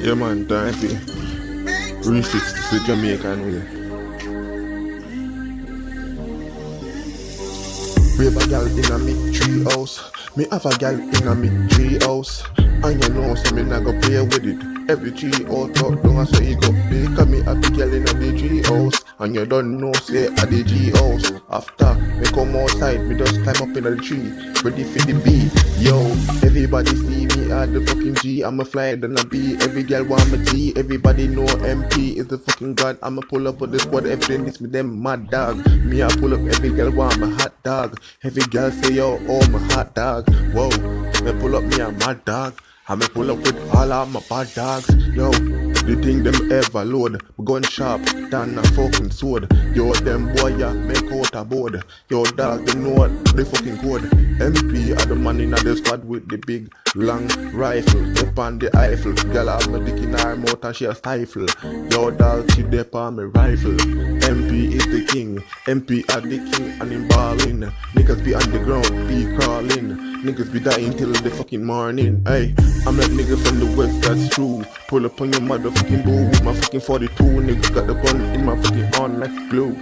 Yeah man, time to refix this with Jamaican way. We have a gal in a me tree house. Me have a gal in a me tree house. And you know so me not go play with it. Every tree out talk down so you go play. Cause me have a gal in a the tree house. And you don't know say at the tree house. After me come outside, me just climb up in the tree. Ready for the beat. Yo, everybody see me at the fucking G. I'm a flyer than a B. Every gal want me G. Everybody know MP is the fucking god. I'ma pull up with the squad. Everything is with them mad dog. Me I pull up every gal want my hot dog. Every gal say yo, oh my hot dog. Whoa, me pull up me a mad dog. I'ma pull up with all of my bad dogs. Yo, the thing them ever load. Gun sharp than a fucking sword. Yo, them boy ya make out a board. Yo, dog, they know what the fucking code. MP are the man in the squad with the big long rifle. Dip on the Eiffel. Girl have my dick in her mouth and she a stifle. Yo, dog, she dip on me rifle. MP is the king. MP are the king and him ballin'. Niggas be on the ground, be crawling. Niggas be dying till the fucking morning. Hey, I'm that nigga from the west, that's true. Pull up on your motherfucking boo with my fucking 42. Niggas got the gun in my fucking arm like glue.